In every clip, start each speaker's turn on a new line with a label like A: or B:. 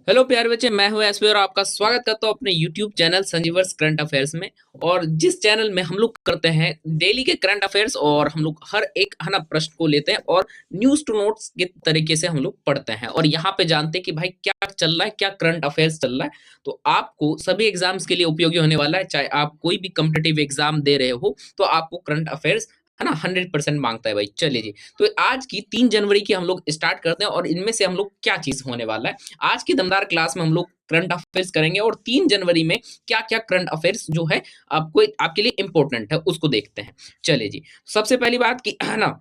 A: Hello प्यारे बच्चे, मैं हूं एसपी और आपका स्वागत करता हूं अपने यूट्यूब चैनल संजीवर्स करंट अफेयर्स में। और जिस चैनल में हम लोग करते हैं डेली के करंट अफेयर्स और हम लोग हर एक है ना प्रश्न को लेते हैं और न्यूज टू नोट्स के तरीके से हम लोग पढ़ते हैं और यहाँ पे जानते हैं कि भाई क्या चल रहा है, क्या करंट अफेयर्स चल रहा है। तो आपको सभी एग्जाम्स के लिए उपयोगी होने वाला है, चाहे आप कोई भी कम्पिटेटिव एग्जाम दे रहे हो तो आपको करंट अफेयर्स है ना 100% मांगता है भाई। चलिए जी, तो आज की 3 जनवरी की हम लोग स्टार्ट करते हैं और इनमें से हम लोग क्या चीज होने वाला है। आज की दमदार क्लास में हम लोग करंट अफेयर्स करेंगे और 3 जनवरी में क्या क्या करंट अफेयर्स जो है आपको आपके लिए इंपॉर्टेंट है उसको देखते हैं। चलिए जी, सबसे पहली बात की है ना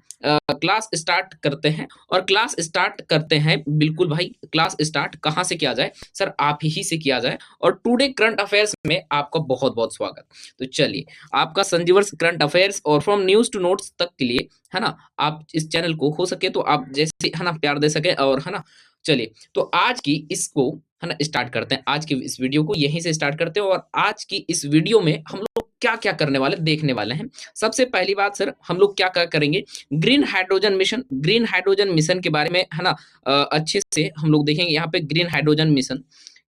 A: क्लास स्टार्ट करते हैं और क्लास स्टार्ट करते हैं बिल्कुल भाई। क्लास स्टार्ट कहाँ से किया जाए सर? आप ही से किया जाए और टुडे करंट अफेयर्स में आपका बहुत बहुत स्वागत। तो चलिए, आपका संजीवर्स करंट अफेयर्स और फ्रॉम न्यूज टू नोट्स तक के लिए है ना आप इस चैनल को हो सके तो आप जैसे है ना प्यार दे सके और है ना। चलिए, तो आज की इसको है ना स्टार्ट करते हैं। आज की इस वीडियो को यहीं से स्टार्ट करते हैं और आज की इस वीडियो में हम लोग क्या क्या करने वाले देखने वाले हैं। सबसे पहली बात सर, हम लोग क्या क्या करेंगे, ग्रीन हाइड्रोजन मिशन के बारे में है ना अच्छे से हम लोग देखेंगे। यहाँ पे ग्रीन हाइड्रोजन मिशन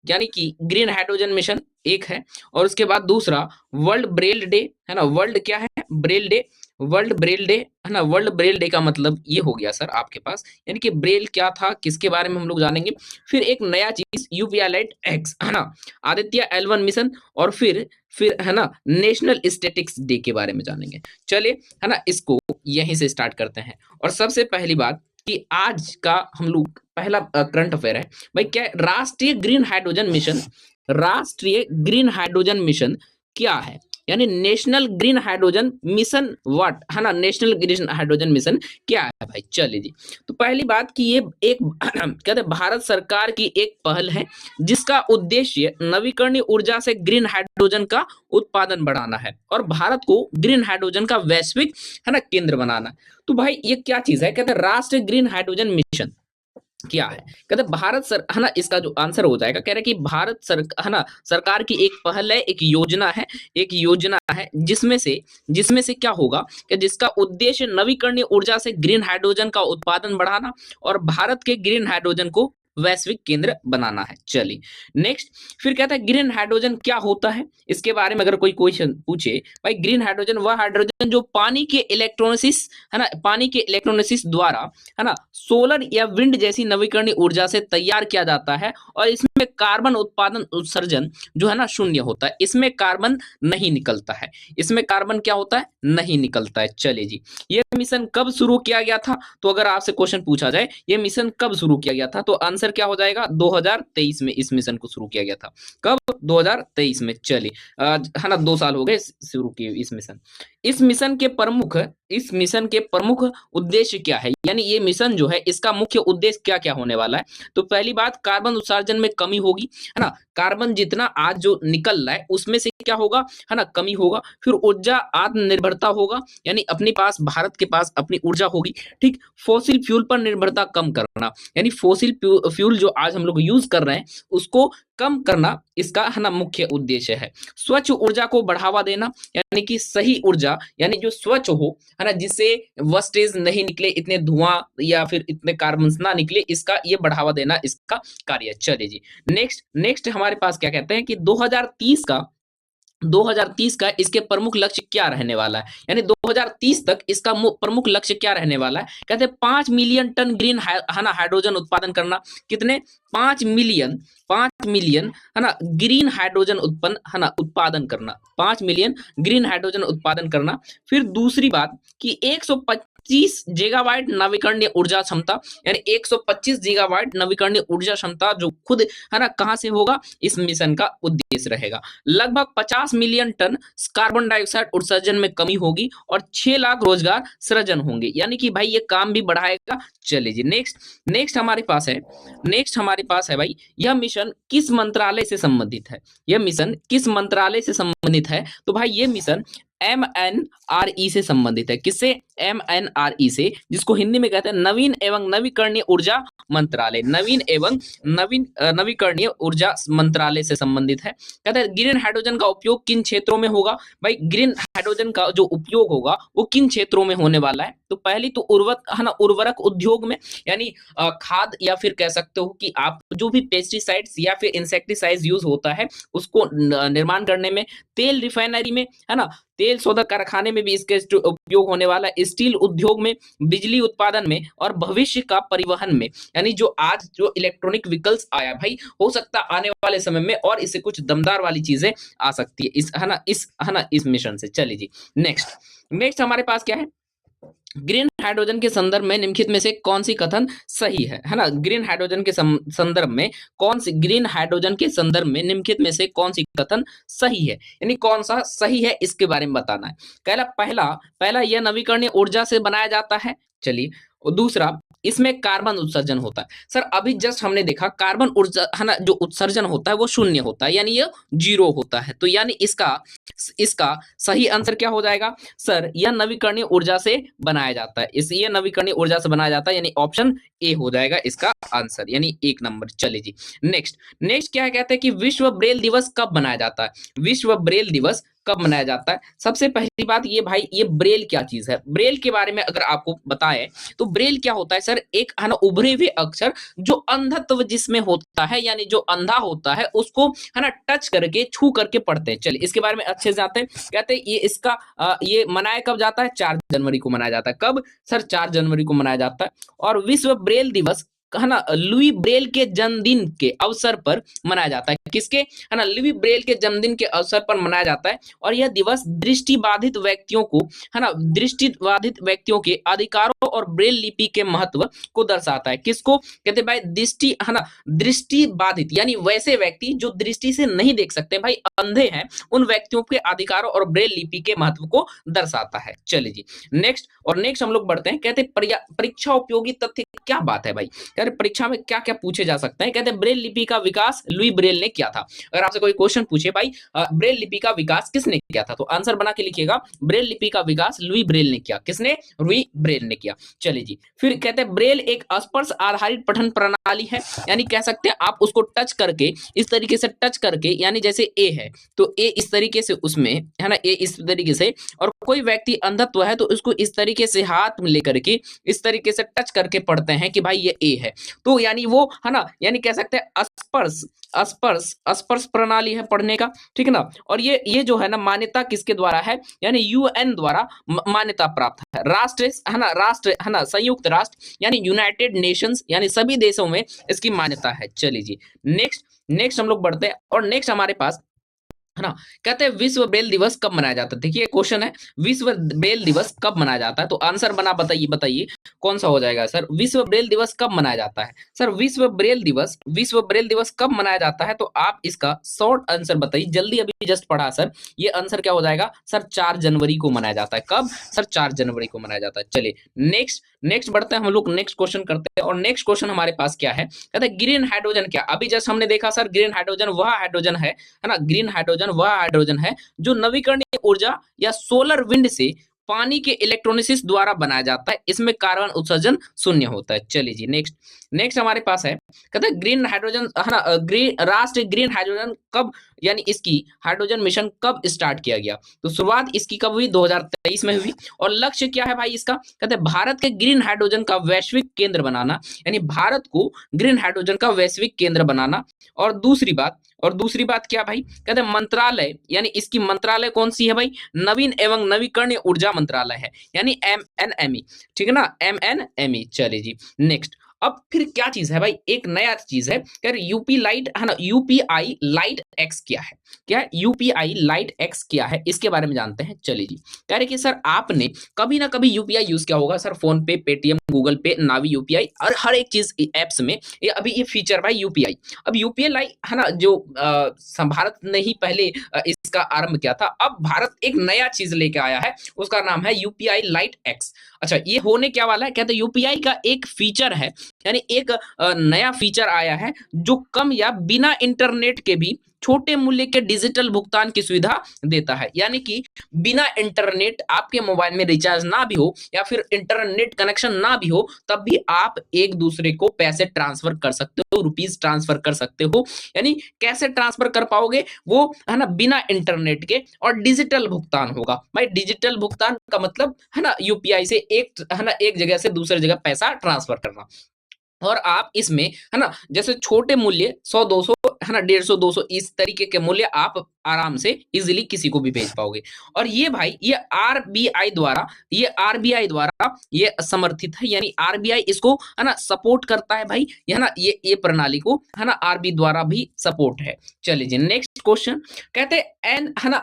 A: यानी कि ग्रीन हाइड्रोजन मिशन एक है और उसके बाद दूसरा वर्ल्ड ब्रेल डे है ना। वर्ल्ड क्या है? Braille day. World Braille day है ना। वर्ल्ड ब्रेल डे का मतलब ये हो गया सर आपके पास, यानी कि ब्रेल क्या था किसके बारे में हम लोग जानेंगे। फिर एक नया चीज यूपीआई लाइट एक्स है ना, आदित्य L1 मिशन और फिर है ना नेशनल स्टैटिक्स डे के बारे में जानेंगे। चलिए है ना, इसको यहीं से स्टार्ट करते हैं। और सबसे पहली बात कि आज का हम लोग पहला करंट अफेयर है भाई, क्या है? राष्ट्रीय ग्रीन हाइड्रोजन मिशन क्या है? यानी national green hydrogen mission what है ना, नेशनल ग्रीन हाइड्रोजन मिशन क्या है भाई। चलिए जी, तो पहली बात कि ये एक कहते हैं भारत सरकार की एक पहल है जिसका उद्देश्य नवीकरणीय ऊर्जा से ग्रीन हाइड्रोजन का उत्पादन बढ़ाना है और भारत को ग्रीन हाइड्रोजन का वैश्विक है ना केंद्र बनाना है। तो भाई ये क्या चीज है? कहते हैं राष्ट्रीय ग्रीन हाइड्रोजन मिशन क्या है। कहते हैं भारत सर है ना, इसका जो आंसर हो जाएगा कह रहे हैं कि भारत सर है ना सरकार की एक पहल है, एक योजना है जिसमें से क्या होगा कि जिसका उद्देश्य नवीकरणीय ऊर्जा से ग्रीन हाइड्रोजन का उत्पादन बढ़ाना और भारत के ग्रीन हाइड्रोजन को वैश्विक केंद्र बनाना है। चलिए नेक्स्ट, फिर कहता है ग्रीन हाइड्रोजन क्या होता है। इसके बारे में अगर कोई क्वेश्चन पूछे, भाई ग्रीन हाइड्रोजन वह हाइड्रोजन जो पानी के इलेक्ट्रोलिसिस है ना, पानी के इलेक्ट्रोलिसिस द्वारा है ना सोलर या विंड जैसी नवीकरणीय ऊर्जा से तैयार किया जाता है और इसमें कार्बन उत्पादन उत्सर्जन जो है ना शून्य होता है। इसमें कार्बन नहीं निकलता है, इसमें कार्बन क्या होता है? नहीं निकलता है। चलिए जी, ये मिशन कब शुरू किया गया था? तो अगर आपसे क्वेश्चन पूछा जाए ये मिशन कब शुरू किया गया था तो आंसर क्या हो जाएगा? 2023 में इस मिशन को शुरू किया गया था। कब? 2023 में। चलिए है ना 2 साल हो गए शुरू किए इस मिशन। इस मिशन के प्रमुख उद्देश्य क्या है, यानी ये मिशन जो है इसका मुख्य उद्देश्य क्या क्या होने वाला है। तो पहली बात, कार्बन उत्सर्जन में कमी होगी है ना, कार्बन जितना आज जो निकल रहा है उसमें से क्या होगा है ना कमी होगा। फिर ऊर्जा आत्मनिर्भरता होगा, यानी अपने पास भारत के पास अपनी ऊर्जा होगी। ठीक, फॉसिल फ्यूल पर निर्भरता कम करना, यानी फॉसिल फ्यूल जो आज हम लोग यूज कर रहे हैं उसको कम करना इसका है ना मुख्य उद्देश्य है। स्वच्छ ऊर्जा को बढ़ावा देना, यानी कि सही ऊर्जा यानी जो स्वच्छ हो है ना, जिससे वेस्टेज नहीं निकले, इतने धुआं या फिर इतने कार्बन ना निकले, इसका ये बढ़ावा देना इसका कार्य है। चलिए जी, नेक्स्ट हमारे पास क्या कहते हैं कि 2030 का इसके प्रमुख लक्ष्य क्या रहने वाला है, यानी 2030 तक इसका प्रमुख लक्ष्य क्या रहने वाला है। कहते हैं 5 मिलियन टन ग्रीन है ना हाइड्रोजन उत्पादन करना। कितने? 5 मिलियन है ना ग्रीन हाइड्रोजन उत्पादन करना, 5 मिलियन ग्रीन हाइड्रोजन उत्पादन करना। फिर दूसरी बात कि 125 गीगावाट नवीकरणीय ऊर्जा क्षमता, यानी 125 गीगावाट नवीकरणीय ऊर्जा क्षमता जो खुद है ना कहां से होगा, इस मिशन का उद्देश्य रहेगा। लगभग 50 मिलियन टन कार्बन डाइऑक्साइड उत्सर्जन में कमी होगी और 6 लाख रोजगार सृजन होंगे, यानी कि भाई ये काम भी बढ़ाएगा। चलिए जी, नेक्स्ट हमारे पास है भाई, यह मिशन किस मंत्रालय से संबंधित है? यह मिशन किस मंत्रालय से संबंधित है? तो भाई ये मिशन MNRE से संबंधित है। किससे? MNRE से, जिसको हिंदी में कहते हैं नवीन एवं नवीकरणीय ऊर्जा मंत्रालय। नवीकरणीय ऊर्जा मंत्रालय से संबंधित है। कहते हैं ग्रीन हाइड्रोजन का उपयोग किन क्षेत्रों में होगा? भाई ग्रीन हाइड्रोजन का जो उपयोग होगा वो किन क्षेत्रों में होने वाला है? तो पहली तो उर्वरक उद्योग में, यानी खाद, या फिर कह सकते हो कि आप जो भी पेस्टिसाइड्स या फिर इंसेक्टिसाइड्स यूज होता है उसको निर्माण करने में, तेल रिफाइनरी में, है ना, तेल शोधक कारखाने में भी इसके उपयोग होने वाला है, स्टील उद्योग में, बिजली उत्पादन में, और भविष्य का परिवहन में, यानी जो आज जो इलेक्ट्रॉनिक व्हीकल्स आया भाई, हो सकता है आने वाले समय में और इससे कुछ दमदार वाली चीजें आ सकती है इस मिशन से। चलिए जी, नेक्स्ट हमारे पास क्या है? ग्रीन हाइड्रोजन के संदर्भ में निम्नलिखित में से कौन सी कथन सही है ना? ग्रीन हाइड्रोजन के संदर्भ में निम्नलिखित में से कौन सी कथन सही है, यानी कौन सा सही है इसके बारे में बताना है। पहला यह नवीकरणीय ऊर्जा से बनाया जाता है। चलिए, और दूसरा, इसमें कार्बन उत्सर्जन होता है। सर अभी जस्ट हमने देखा कार्बन ऊर्जा, है ना, जो उत्सर्जन होता है वो शून्य होता है, यानी ये 0 होता है। तो यानी इसका सही आंसर क्या हो जाएगा? सर यह नवीकरणीय ऊर्जा से बनाया जाता है, ये नवीकरणीय ऊर्जा से बनाया जाता है, यानी ऑप्शन ए हो जाएगा इसका आंसर, यानी 1 नंबर। चलिए जी, नेक्स्ट क्या कहते हैं कि विश्व ब्रेल दिवस कब मनाया जाता है? विश्व ब्रेल दिवस कब मनाया जाता है? सबसे पहली बात ये भाई, ये ब्रेल क्या चीज है? ब्रेल के बारे में अगर आपको बताएं तो ब्रेल क्या होता है सर? एक, है ना, उभरे हुए अक्षर जो अंधत्व जिसमें होता है, यानी जो अंधा होता है उसको, है ना, टच करके, छू करके पढ़ते हैं। चलिए इसके बारे में अच्छे से जानते हैं। कहते हैं ये मनाया कब जाता है? 4 जनवरी को मनाया जाता है। कब सर? 4 जनवरी को मनाया जाता है। और विश्व ब्रेल दिवस, है ना, लुई ब्रेल के जन्मदिन के अवसर पर मनाया जाता है। किसके? है ना, लुई ब्रेल के जन्मदिन के अवसर पर मनाया जाता है। और यह दिवस दृष्टिबाधित व्यक्तियों को, है ना, दृष्टिबाधित व्यक्तियों के अधिकारों और ब्रेल लिपि के महत्व को दर्शाता है। किसको कहते हैं भाई? दृष्टिबाधित, यानी वैसे व्यक्ति जो दृष्टि से नहीं देख सकते, भाई अंधे हैं, उन व्यक्तियों के अधिकारों और ब्रेल लिपि के महत्व को दर्शाता है। चलिए जी, नेक्स्ट हम लोग बढ़ते हैं। कहते हैं परीक्षा उपयोगी तथ्य क्या बात है भाई? यार परीक्षा में क्या क्या पूछे जा सकते हैं? कहते हैं ब्रेल लिपि का विकास लुई ब्रेल ने किया था। अगर आपसे कोई क्वेश्चन पूछे भाई ब्रेल लिपि का विकास किसने किया था, तो आंसर बना के लिखिएगा ब्रेल लिपि का विकास लुई ब्रेल ने किया। किसने? लुई ब्रेल ने किया। चलिए जी, फिर कहते हैं ब्रेल एक स्पर्श आधारित पठन प्रणाली है, यानी कह सकते हैं आप उसको टच करके, इस तरीके से टच करके, यानी जैसे ए है तो ए इस तरीके से उसमें, है ना, ए इस तरीके से, और कोई व्यक्ति अंधत्व है तो उसको इस तरीके से हाथ में लेकर के इस तरीके से टच करके पढ़ते हैं कि भाई ये ए है। तो यानी वो, है ना, यानी कह सकते हैं स्पर्श प्रणाली है पढ़ने का, ठीक है ना। और ये जो है ना, मान्यता किसके द्वारा है? यानी यूएन द्वारा मान्यता प्राप्त है। राष्ट्र, है ना, संयुक्त राष्ट्र, यानी यूनाइटेड नेशंस, यानी सभी देशों में इसकी मान्यता है। चलिए जी, नेक्स्ट हम लोग बढ़ते हैं। और नेक्स्ट हमारे पास, है ना, कहते हैं विश्व ब्रेल दिवस कब मनाया जाता है? देखिए क्वेश्चन है, विश्व ब्रेल दिवस कब मनाया जाता है? तो आंसर बना, बताइए कौन सा हो जाएगा सर? विश्व ब्रेल दिवस कब मनाया जाता है? सर विश्व ब्रेल दिवस कब मनाया जाता है? तो आप इसका शॉर्ट आंसर बताइए, जल्दी, अभी जस्ट पढ़ा सर। ये आंसर क्या हो जाएगा सर? 4 जनवरी को मनाया जाता है। कब सर? 4 जनवरी को मनाया जाता है। चलिए नेक्स्ट बढ़ते हैं हम लोग, नेक्स्ट क्वेश्चन करते हैं। और नेक्स्ट क्वेश्चन हमारे पास क्या है? कहते हैं ग्रीन हाइड्रोजन क्या? अभी जस्ट हमने देखा सर, ग्रीन हाइड्रोजन वह हाइड्रोजन है ना, ग्रीन हाइड्रोजन वह हाइड्रोजन है जो नवीकरणीय ऊर्जा या सोलर विंड से पानी के इलेक्ट्रोलिसिस द्वारा बनाया जाता है। इसमें कार्बन उत्सर्जन शून्य होता है। चलिए जी, नेक्स्ट हमारे पास है, कहते हैं ग्रीन हाइड्रोजन, है ना, राष्ट्रीय ग्रीन हाइड्रोजन कब, यानी इसकी हाइड्रोजन मिशन कब स्टार्ट किया गया? तो शुरुआत इसकी कब हुई? 2023 में हुई। और लक्ष्य क्या है भाई इसका? कहते हैं भारत के ग्रीन हाइड्रोजन का वैश्विक केंद्र बनाना, यानी भारत को ग्रीन हाइड्रोजन का वैश्विक केंद्र बनाना। और दूसरी बात क्या भाई? कहते हैं मंत्रालय, यानी इसकी मंत्रालय कौन सी है भाई? नवीन एवं नवीकरणीय ऊर्जा मंत्रालय है, यानी MNME, ठीक है ना, MNME। चलिए जी, नेक्स्ट। अब फिर क्या चीज है भाई? एक नया चीज है, कह रहे यूपी लाइट, है ना, यूपीआई लाइट एक्स क्या है? क्या है यूपीआई लाइट एक्स क्या है? इसके बारे में जानते हैं। चलिए जी, कह रहे कि सर आपने कभी ना कभी यूपीआई यूज किया होगा सर, फोन पे, पेटीएम, गूगल पे, नावी यूपीआई, और हर एक चीज एप्स में ये अभी ये फीचर भाई यूपीआई। अब यूपीआई, है ना, जो भारत ने ही पहले इसका आरंभ किया था। अब भारत एक नया चीज लेके आया है, उसका नाम है यूपीआई लाइट एक्स। अच्छा, ये होने क्या वाला है? कहते हैं यूपीआई का एक फीचर है, यानी एक नया फीचर आया है जो कम या बिना इंटरनेट के भी छोटे मूल्य के डिजिटल भुगतान की सुविधा देता है। यानी कि बिना इंटरनेट आपके मोबाइल में रिचार्ज ना भी हो या फिर इंटरनेट कनेक्शन ना भी हो, तब भी आप एक दूसरे को पैसे ट्रांसफर कर सकते हो, रुपीस ट्रांसफर कर सकते हो। यानी कैसे ट्रांसफर कर पाओगे, वो है ना बिना इंटरनेट के, और डिजिटल भुगतान होगा। भाई डिजिटल भुगतान का मतलब है ना यूपीआई से एक है ना एक जगह से दूसरी जगह पैसा ट्रांसफर करना। और आप इसमें है ना जैसे छोटे मूल्य 100-200 है ना 150-200 इस तरीके के मूल्य आप आराम से इजीली किसी को भी भेज पाओगे। और ये भाई ये आरबीआई द्वारा ये समर्थित है, यानी आरबीआई इसको है ना सपोर्ट करता है भाई, है ना ये प्रणाली को है ना आरबी द्वारा भी सपोर्ट है। चलिए जी नेक्स्ट क्वेश्चन, कहते हैं एन है ना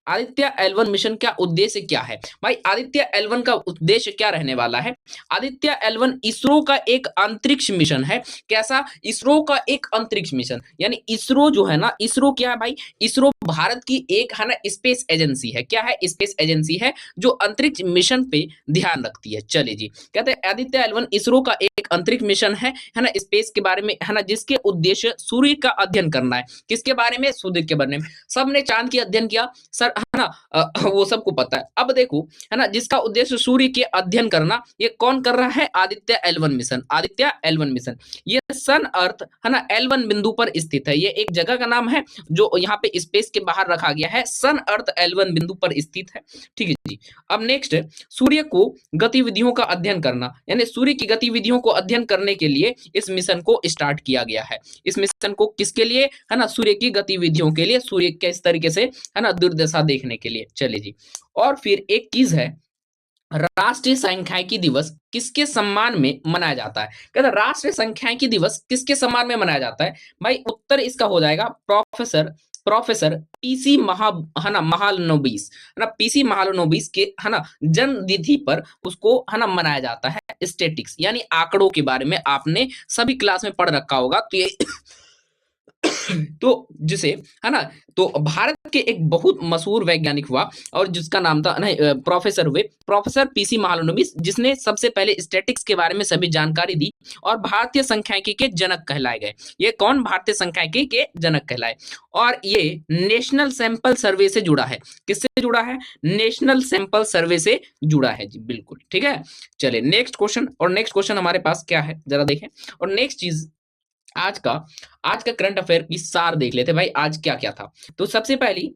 A: आदित्य L1 मिशन का उद्देश्य क्या है? भाई आदित्य L1 का उद्देश्य क्या रहने वाला है? आदित्य L1 इसरो का एक अंतरिक्ष मिशन है। कैसा? इसरो का एक अंतरिक्ष मिशन, यानी इसरो जो है ना, इसरो क्या है भाई? इसरो भारत की एक है ना स्पेस एजेंसी है। क्या है? स्पेस एजेंसी है जो अंतरिक्ष मिशन पे ध्यान रखती है। चलिए जी, कहते हैं आदित्य L1 इसरो का एक अंतरिक्ष मिशन है ना स्पेस के बारे में, है ना जिसके उद्देश्य सूर्य का अध्ययन करना है। किसके बारे में? सूर्य के बारे में। सबने चांद का अध्ययन किया सर, है ना वो सबको पता है। अब देखो है ना जिसका उद्देश्य सूर्य के अध्ययन करना, ये कौन कर रहा है? Aditya L1 mission. Aditya L1 mission ये सन अर्थ है ना L1 बिंदु पर स्थित है। ये एक जगह का नाम है जो यहाँ पे स्पेस के बाहर रखा गया है, सन अर्थ L1 बिंदु पर स्थित है। ठीक है जी। अब नेक्स्ट, सूर्य को गतिविधियों का अध्ययन करना, यानी सूर्य की गतिविधियों को अध्ययन करने के लिए इस मिशन को स्टार्ट किया गया है। इस मिशन को किसके लिए? है ना सूर्य की गतिविधियों के लिए, सूर्य के इस तरीके से है ना दुर्दशा देखने के लिए। चलिए जी, और फिर एक चीज है, राष्ट्रीय सांख्यिकी दिवस किसके सम्मान में मनाया जाता है? कहते हैं राष्ट्रीय सांख्यिकी दिवस किसके सम्मान में मनाया जाता है? भाई उत्तर इसका हो जाएगा प्रोफेसर प्रोफेसर पीसी महालनोबिस, है ना पीसी महालनोबिस के है ना जन्म तिथि पर उसको है ना मनाया जाता है। स्टेटिक्स यानी आंकड़ों के बारे में आपने सभी क्लास में पढ़ रखा होगा, तो ये तो जिसे है ना तो भारत के एक बहुत मशहूर वैज्ञानिक हुआ और जिसका नाम था नहीं प्रोफेसर हुए, प्रोफेसर पीसी महालनोबिस, जिसने सबसे पहले स्टैटिक्स के बारे में सभी जानकारी दी और भारतीय सांख्यिकी के जनक कहलाए गए। ये कौन? भारतीय सांख्यिकी के जनक कहलाए। और ये नेशनल सैंपल सर्वे से जुड़ा है। किससे जुड़ा है? नेशनल सैंपल सर्वे से जुड़ा है जी, बिल्कुल ठीक है। चलिए नेक्स्ट क्वेश्चन, और नेक्स्ट क्वेश्चन हमारे पास क्या है जरा देखें। और नेक्स्ट चीज आज का करंट अफेयर की सार देख लेते भाई, आज क्या क्या था। तो सबसे पहली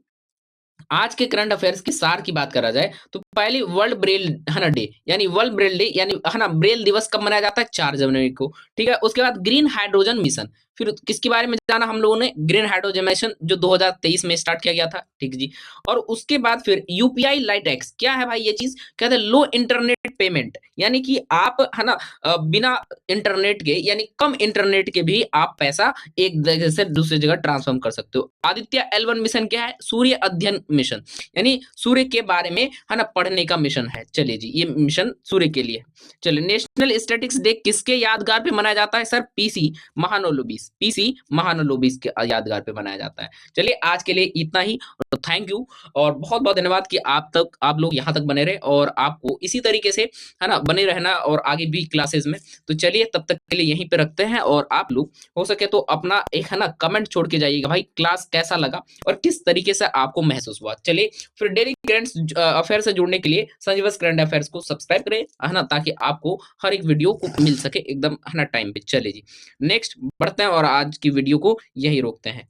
A: आज के करंट अफेयर्स की सार की बात करा जाए तो पहले वर्ल्ड ब्रेल है ना डे, यानी वर्ल्ड ब्रेल डे यानी है ना ब्रेल दिवस कब मनाया जाता है? 4 जनवरी को। ठीक है। उसके बाद ग्रीन हाइड्रोजन मिशन, फिर किसके बारे में जाना हम लोगों ने? ग्रीन हाइड्रोजन मिशन जो 2023 में स्टार्ट किया गया था। ठीक जी। और उसके बाद फिर यूपीआई लाइट एक्स, क्या है भाई ये चीज? कहते हैं लो इंटरनेट पेमेंट, यानी कि आप है ना बिना इंटरनेट के यानी कम इंटरनेट के भी आप पैसा एक जगह से दूसरी जगह ट्रांसफर कर सकते हो। आदित्य L1 मिशन क्या है? सूर्य अध्ययन मिशन, यानी सूर्य के बारे में है ना पढ़ने का मिशन है। चलिए जी, ये मिशन सूर्य के लिए। चलिए नेशनल स्टैटिक्स डे किसके यादगार पे मनाया जाता है? सर पीसी महानोलोबिस के यादगार पे मनाया जाता है। चलिए आज के लिए इतना ही, तो थैंक यू और बहुत बहुत धन्यवाद कि आप लोग यहाँ तक बने रहे और आपको इसी तरीके से है ना बने रहना और आगे भी क्लासेस में। तो चलिए तब तक के लिए यहीं पे रखते हैं और आप लोग हो सके तो अपना एक है ना कमेंट छोड़ के जाइएगा भाई, क्लास कैसा लगा और किस तरीके से आपको महसूस हुआ। चलिए फिर डेली करंट अफेयर से जुड़ने के लिए संजीवस करंट अफेयर्स को सब्सक्राइब करें, है ना, ताकि आपको हर एक वीडियो को मिल सके एकदम है ना टाइम पे। चलिए जी नेक्स्ट बढ़ते हैं और आज की वीडियो को यही रोकते हैं।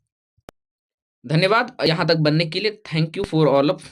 A: धन्यवाद यहाँ तक बनने के लिए। Thank you for all of